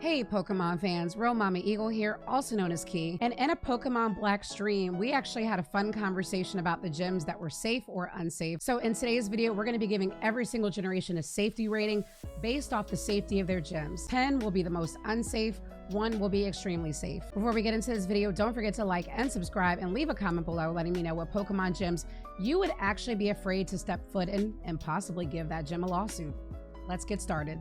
Hey Pokemon fans, Real Mama Eagle here, also known as Key. And in a Pokemon Black stream, we actually had a fun conversation about the gyms that were safe or unsafe. So in today's video, we're going to be giving every single generation a safety rating based off the safety of their gyms. 10 will be the most unsafe, 1 will be extremely safe. Before we get into this video, don't forget to like and subscribe and leave a comment below letting me know what Pokemon gyms you would actually be afraid to step foot in and possibly give that gym a lawsuit. Let's get started.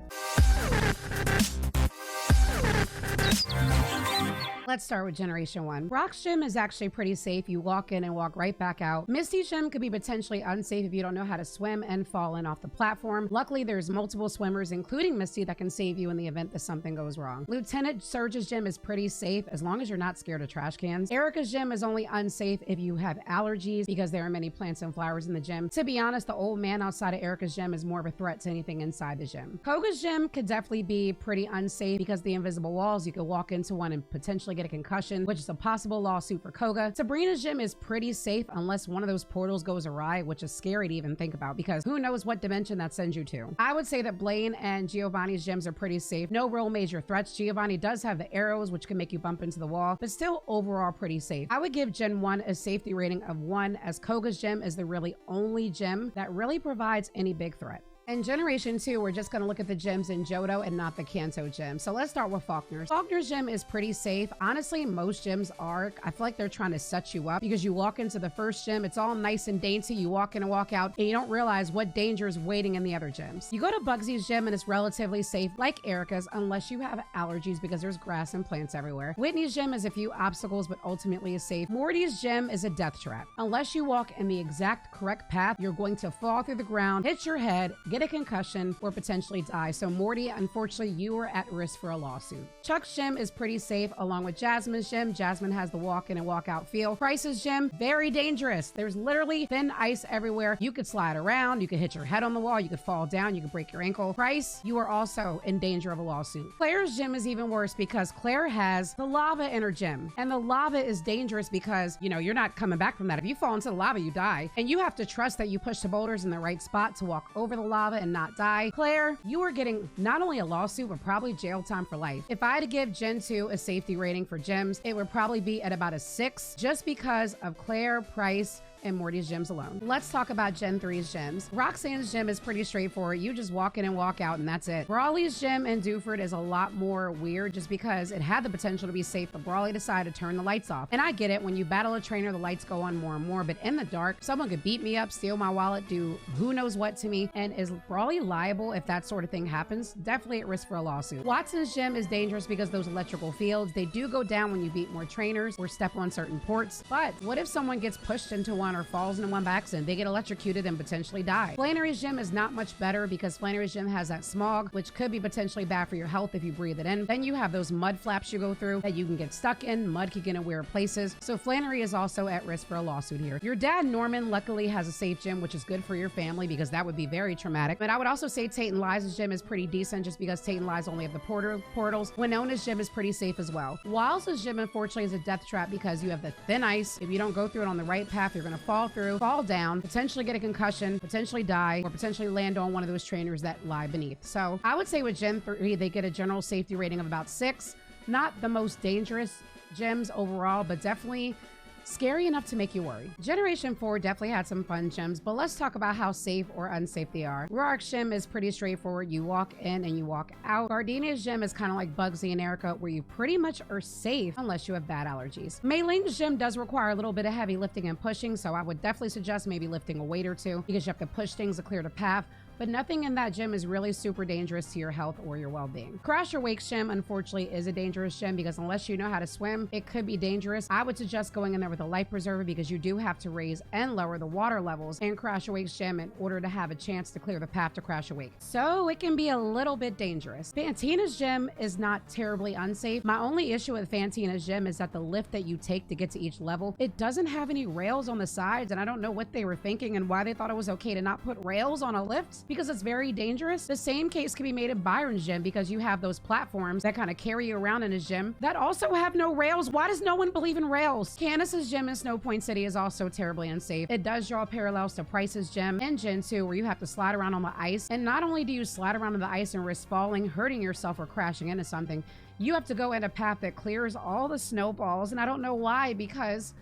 Let's start with Generation 1. Brock's gym is actually pretty safe. You walk in and walk right back out. Misty's gym could be potentially unsafe if you don't know how to swim and fall in off the platform. Luckily, there's multiple swimmers, including Misty, that can save you in the event that something goes wrong. Lieutenant Surge's gym is pretty safe as long as you're not scared of trash cans. Erica's gym is only unsafe if you have allergies because there are many plants and flowers in the gym. To be honest, the old man outside of Erica's gym is more of a threat to anything inside the gym. Koga's gym could definitely be pretty unsafe because the invisible walls, you could walk into one and potentially get a concussion, which is a possible lawsuit for Koga. Sabrina's gym is pretty safe unless one of those portals goes awry, which is scary to even think about because who knows what dimension that sends you to. I would say that Blaine and Giovanni's gyms are pretty safe. No real major threats. Giovanni does have the arrows, which can make you bump into the wall, but still overall pretty safe. I would give Gen 1 a safety rating of 1 as Koga's gym is the really only gym that really provides any big threat. In Generation 2, we're just going to look at the gyms in Johto and not the Kanto gym. So let's start with Faulkner's. Faulkner's gym is pretty safe. Honestly, most gyms are. I feel like they're trying to set you up because you walk into the first gym, it's all nice and dainty. You walk in and walk out, and you don't realize what danger is waiting in the other gyms. You go to Bugsy's gym and it's relatively safe, like Erica's, unless you have allergies because there's grass and plants everywhere. Whitney's gym is a few obstacles, but ultimately is safe. Morty's gym is a death trap. Unless you walk in the exact correct path, you're going to fall through the ground, hit your head, get a concussion, or potentially die. So Morty, unfortunately, you are at risk for a lawsuit. Chuck's gym is pretty safe along with Jasmine's gym. Jasmine has the walk in and walk out feel. Price's gym, very dangerous. There's literally thin ice everywhere. You could slide around, you could hit your head on the wall, you could fall down, you could break your ankle. Price, you are also in danger of a lawsuit. Claire's gym is even worse because Claire has the lava in her gym. And the lava is dangerous because, you know, you're not coming back from that. If you fall into the lava, you die. And you have to trust that you push the boulders in the right spot to walk over the lava and not die. Claire, you are getting not only a lawsuit, but probably jail time for life. If I had to give Gen 2 a safety rating for gyms, it would probably be at about a 6 just because of Claire, Price, and Morty's gyms alone. Let's talk about Gen 3's gyms. Roxanne's gym is pretty straightforward. You just walk in and walk out and that's it. Brawley's gym in Dewford is a lot more weird just because it had the potential to be safe, but Brawley decided to turn the lights off. And I get it, when you battle a trainer, the lights go on more and more, but in the dark, someone could beat me up, steal my wallet, do who knows what to me. And is Brawley liable if that sort of thing happens? Definitely at risk for a lawsuit. Watson's gym is dangerous because those electrical fields, they do go down when you beat more trainers or step on certain ports. But what if someone gets pushed into one or falls into one by accident? They get electrocuted and potentially die. Flannery's gym is not much better because Flannery's gym has that smog, which could be potentially bad for your health if you breathe it in. Then you have those mud flaps you go through that you can get stuck in. Mud can get in weird places. So Flannery is also at risk for a lawsuit here. Your dad, Norman, luckily has a safe gym, which is good for your family because that would be very traumatic. But I would also say Tate and Liza's gym is pretty decent just because Tate and Liza only have the portals. Winona's gym is pretty safe as well. Wiles's gym, unfortunately, is a death trap because you have the thin ice. If you don't go through it on the right path, you're going to fall through, fall down, potentially get a concussion, potentially die, or potentially land on one of those trainers that lie beneath. So I would say with Gen 3, they get a general safety rating of about 6. Not the most dangerous gyms overall, but definitely scary enough to make you worry. Generation 4 definitely had some fun gyms, but let's talk about how safe or unsafe they are. Roark's gym is pretty straightforward. You walk in and you walk out. Gardenia's gym is kind of like Bugsy and Erica, where you pretty much are safe unless you have bad allergies. Mayling's gym does require a little bit of heavy lifting and pushing, so I would definitely suggest maybe lifting a weight or two because you have to push things to clear the path. But nothing in that gym is really super dangerous to your health or your well-being. Crasher Wake's gym, unfortunately, is a dangerous gym because unless you know how to swim, it could be dangerous. I would suggest going in there with a life preserver because you do have to raise and lower the water levels in Crasher Wake's gym in order to have a chance to clear the path to Crasher Wake. So it can be a little bit dangerous. Fantina's gym is not terribly unsafe. My only issue with Fantina's gym is that the lift that you take to get to each level, it doesn't have any rails on the sides, and I don't know what they were thinking and why they thought it was okay to not put rails on a lift. because it's very dangerous. The same case can be made at Byron's gym because you have those platforms that kind of carry you around in his gym that also have no rails. Why does no one believe in rails? Candace's gym in Snow Point City is also terribly unsafe. It does draw parallels to Price's gym and Gen 2, where you have to slide around on the ice. And not only do you slide around on the ice and risk falling, hurting yourself, or crashing into something, you have to go in a path that clears all the snowballs. And I don't know why, because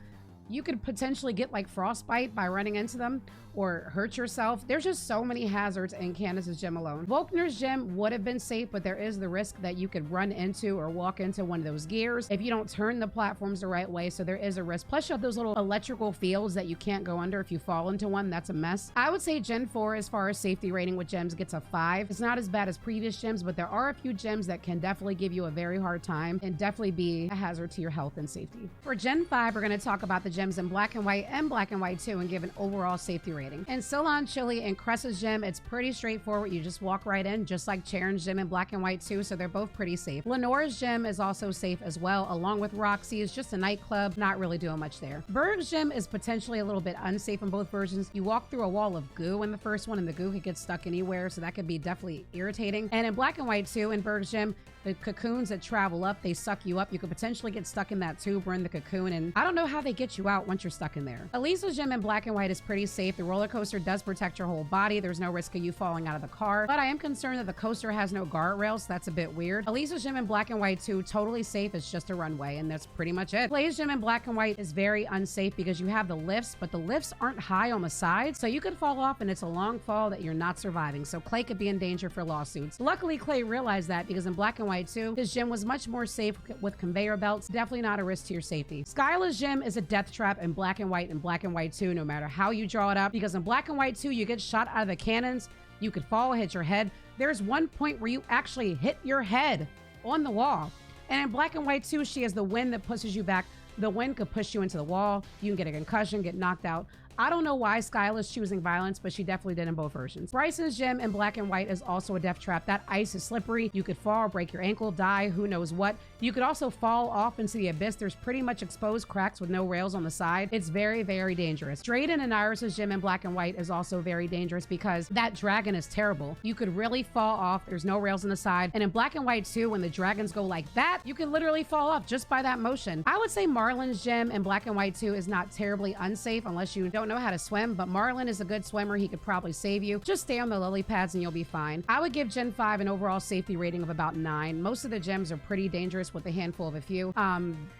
you could potentially get like frostbite by running into them or hurt yourself. There's just so many hazards in Candace's gym alone. Volkner's gym would have been safe, but there is the risk that you could run into or walk into one of those gears if you don't turn the platforms the right way. So there is a risk. Plus you have those little electrical fields that you can't go under. If you fall into one, that's a mess. I would say Gen 4, as far as safety rating with gyms, gets a 5. It's not as bad as previous gyms, but there are a few gyms that can definitely give you a very hard time and definitely be a hazard to your health and safety. For Gen 5, we're going to talk about the gyms in Black and White and Black and White 2 and give an overall safety rating. In Ceylon Chili and Cressa's gym, it's pretty straightforward. You just walk right in, just like Charon's gym in Black and White 2, so they're both pretty safe. Lenore's gym is also safe as well, along with Roxy. It's just a nightclub, not really doing much there. Berg's gym is potentially a little bit unsafe in both versions. You walk through a wall of goo in the first one, and the goo could get stuck anywhere, so that could be definitely irritating. And in Black and White 2, in Berg's gym, the cocoons that travel up, they suck you up. You could potentially get stuck in that tube or in the cocoon, and I don't know how they get you out once you're stuck in there. Elisa's gym in Black and White is pretty safe. The roller coaster does protect your whole body. There's no risk of you falling out of the car, but I am concerned that the coaster has no guardrails, so that's a bit weird. Elisa's gym in Black and White 2, totally safe. It's just a runway, and that's pretty much it. Clay's gym in Black and White is very unsafe because you have the lifts, but the lifts aren't high on the side, so you could fall off, and it's a long fall that you're not surviving, so Clay could be in danger for lawsuits. Luckily, Clay realized that, because in Black and White 2, his gym was much more safe with conveyor belts. Definitely not a risk to your safety. Skyla's gym is a death trap in Black and White and Black and White 2, no matter how you draw it up, because in Black and White 2, you get shot out of the cannons, you could fall, hit your head. There's one point where you actually hit your head on the wall. And in Black and White 2, she has the wind that pushes you back. The wind could push you into the wall. You can get a concussion, get knocked out. I don't know why Skyla's choosing violence, but she definitely did in both versions. Bryson's gym in Black and White is also a death trap. That ice is slippery. You could fall, break your ankle, die, who knows what. You could also fall off into the abyss. There's pretty much exposed cracks with no rails on the side. It's very, very dangerous. Drayden and Iris's gym in Black and White is also very dangerous because that dragon is terrible. You could really fall off. There's no rails on the side. And in Black and White too, when the dragons go like that, you can literally fall off just by that motion. I would say Marlon's gym in Black and White 2 is not terribly unsafe unless you don't know how to swim, but Marlon is a good swimmer. He could probably save you. Just stay on the lily pads and you'll be fine. I would give Gen 5 an overall safety rating of about 9. Most of the gyms are pretty dangerous with a handful of a few.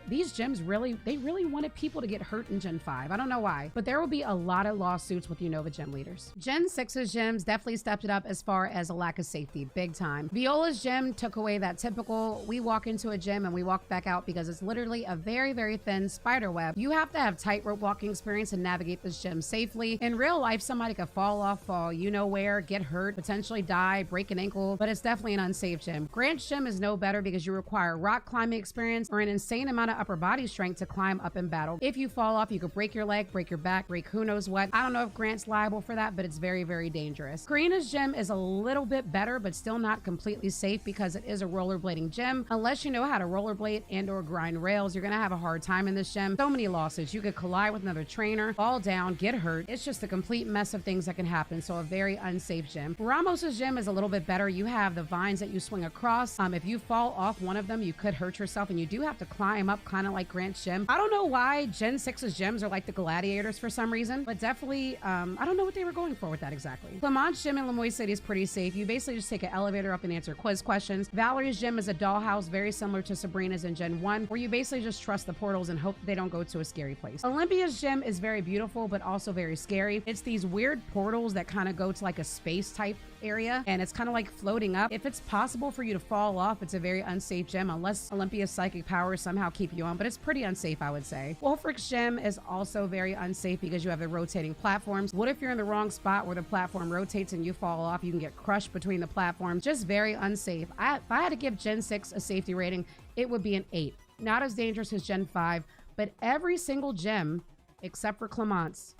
These gyms really wanted people to get hurt in Gen 5. I don't know why, but there will be a lot of lawsuits with Unova gym leaders. Gen 6's gyms definitely stepped it up as far as a lack of safety, big time. Viola's gym took away that typical, we walk into a gym and we walk back out, because it's literally a very, very thin spider web. You have to have tightrope walking experience and navigate this gym safely. In real life, somebody could fall off, fall you know where, get hurt, potentially die, break an ankle, but it's definitely an unsafe gym. Grant's gym is no better because you require rock climbing experience or an insane amount of upper body strength to climb up in battle. If you fall off, you could break your leg, break your back, break who knows what. I don't know if Grant's liable for that, but it's very, very dangerous. Karina's gym is a little bit better, but still not completely safe because it is a rollerblading gym. Unless you know how to rollerblade and or grind rails, you're gonna have a hard time in this gym. So many lawsuits. You could collide with another trainer, fall down, get hurt. It's just a complete mess of things that can happen, so a very unsafe gym. Ramos's gym is a little bit better. You have the vines that you swing across. If you fall off one of them, you could hurt yourself, and you do have to climb up, kind of like Grant's gym. I don't know why Gen 6's gyms are like the gladiators for some reason, but definitely, I don't know what they were going for with that exactly. Clement's gym in Lemoyne City is pretty safe. You basically just take an elevator up and answer quiz questions. Valerie's gym is a dollhouse, very similar to Sabrina's in Gen 1, where you basically just trust the portals and hope they don't go to a scary place. Olympia's gym is very beautiful, but also very scary. It's these weird portals that kind of go to like a space type area, and it's kind of like floating up. If it's possible for you to fall off, it's a very unsafe gym unless Olympia's psychic powers somehow keep you on, but it's pretty unsafe, I would say. Wolfrick's gym is also very unsafe because you have the rotating platforms. What if you're in the wrong spot where the platform rotates and you fall off? You can get crushed between the platforms. Just very unsafe. If I had to give Gen 6 a safety rating, it would be an 8. Not as dangerous as Gen 5, but every single gym except for Clement's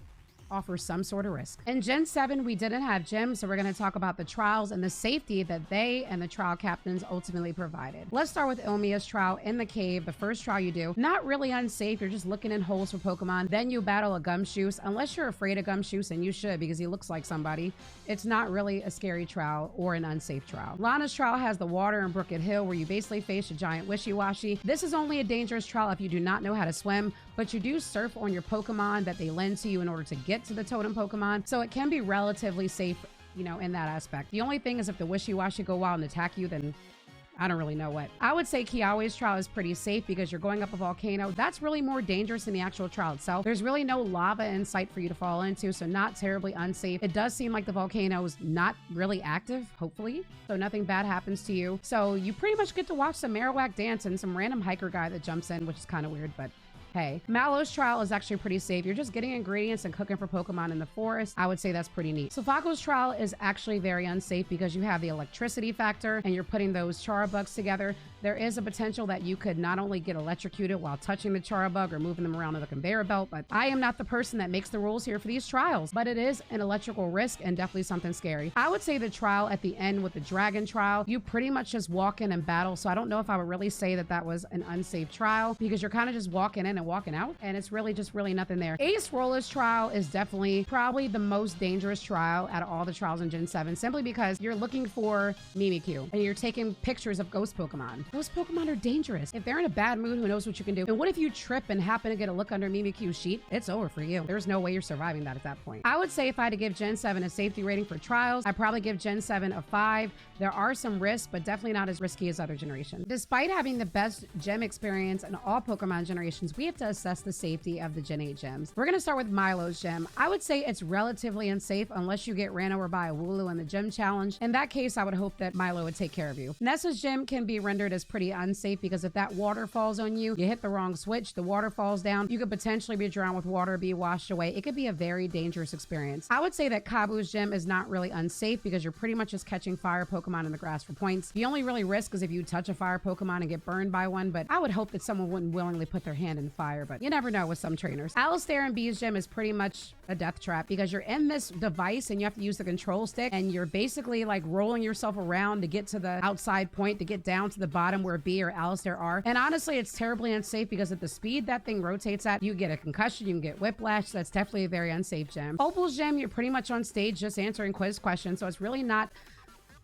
offer some sort of risk. In Gen 7, we didn't have gyms, so we're going to talk about the trials and the safety that they and the trial captains ultimately provided. Let's start with Ilmia's trial in the cave. The first trial you do, not really unsafe. You're just looking in holes for Pokemon. Then you battle a Gumshoos, unless you're afraid of Gumshoos, and you should because he looks like somebody. It's not really a scary trial or an unsafe trial. Lana's trial has the water in Brooked Hill where you basically face a giant Wishy-Washy. This is only a dangerous trial if you do not know how to swim, but you do surf on your Pokemon that they lend to you in order to get to the totem Pokemon, so it can be relatively safe, you know, in that aspect. The only thing is if the Wishy-Washy go wild and attack you, then I don't really know what. I would say Kiawe's trial is pretty safe because you're going up a volcano. That's really more dangerous than the actual trial itself. There's really no lava in sight for you to fall into, so not terribly unsafe. It does seem like the volcano is not really active, hopefully, so nothing bad happens to you. So you pretty much get to watch some Marowak dance and some random hiker guy that jumps in, which is kind of weird, but hey. Mallow's trial is actually pretty safe. You're just getting ingredients and cooking for Pokemon in the forest. I would say that's pretty neat. Sofaco's trial is actually very unsafe because you have the electricity factor and you're putting those Charabugs together. There is a potential that you could not only get electrocuted while touching the Charabug or moving them around on the conveyor belt, but I am not the person that makes the rules here for these trials, but it is an electrical risk and definitely something scary. I would say the trial at the end with the Dragon trial, you pretty much just walk in and battle. So I don't know if I would really say that that was an unsafe trial because you're kind of just walking in and walking out, and it's really just nothing there. Ace Roller's trial is definitely probably the most dangerous trial out of all the trials in Gen 7, simply because you're looking for Mimikyu and you're taking pictures of ghost Pokemon. Those Pokemon are dangerous. If they're in a bad mood, who knows what you can do? And what if you trip and happen to get a look under Mimikyu's sheet? It's over for you. There's no way you're surviving that at that point. I would say if I had to give Gen 7 a safety rating for trials, I'd probably give Gen 7 a 5. There are some risks, but definitely not as risky as other generations. Despite having the best gem experience in all Pokemon generations, we have to assess the safety of the Gen 8 gems. We're going to start with Milo's gem. I would say it's relatively unsafe unless you get ran over by a Wooloo in the gym challenge. In that case, I would hope that Milo would take care of you. Nessa's gem can be rendered as pretty unsafe because if that water falls on you, you hit the wrong switch, the water falls down, you could potentially be drowned with water, be washed away. It could be a very dangerous experience. I would say that Kabu's gem is not really unsafe because you're pretty much just catching fire Pokemon in the grass for points. The only really risk is if you touch a fire Pokemon and get burned by one, but I would hope that someone wouldn't willingly put their hand in fire, but you never know with some trainers. Alistair and B's gym is pretty much a death trap because you're in this device and you have to use the control stick and you're basically like rolling yourself around to get to the outside point to get down to the bottom where B or Alistair are. And honestly, it's terribly unsafe because at the speed that thing rotates at, you get a concussion, you can get whiplash. That's definitely a very unsafe gym. Opal's gym, you're pretty much on stage just answering quiz questions, so it's really not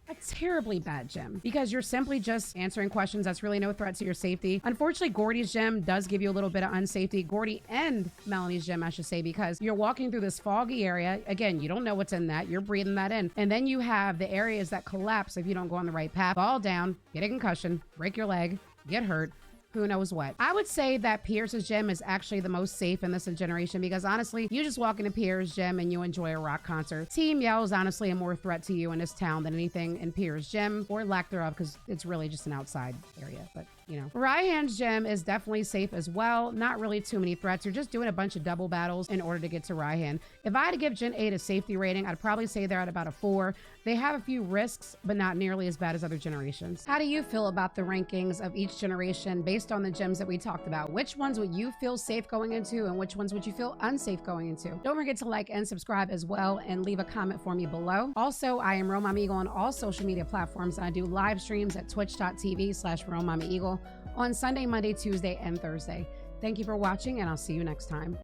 a terribly bad gym because you're simply just answering questions. That's really no threat to your safety. Unfortunately, Gordy's gym does give you a little bit of unsafety. Gordy and Melanie's gym, I should say, because you're walking through this foggy area. Again, you don't know what's in that. You're breathing that in. And then you have the areas that collapse if you don't go on the right path. Fall down, get a concussion, break your leg, get hurt. Who knows what. I would say that Pierce's gym is actually the most safe in this generation because honestly, you just walk into Pierce's gym and you enjoy a rock concert. Team Yell is honestly a more threat to you in this town than anything in Pierce's gym or lack thereof because it's really just an outside area, but you know. Raihan's gym is definitely safe as well. Not really too many threats. You're just doing a bunch of double battles in order to get to Raihan. If I had to give Gen 8 a safety rating, I'd probably say they're at about a 4. They have a few risks, but not nearly as bad as other generations. How do you feel about the rankings of each generation based on the gyms that we talked about? Which ones would you feel safe going into and which ones would you feel unsafe going into? Don't forget to like and subscribe as well and leave a comment for me below. Also, I am RoMommyEagle on all social media platforms. I do live streams at twitch.tv/RoMommyEagle on Sunday, Monday, Tuesday, and Thursday. Thank you for watching and I'll see you next time.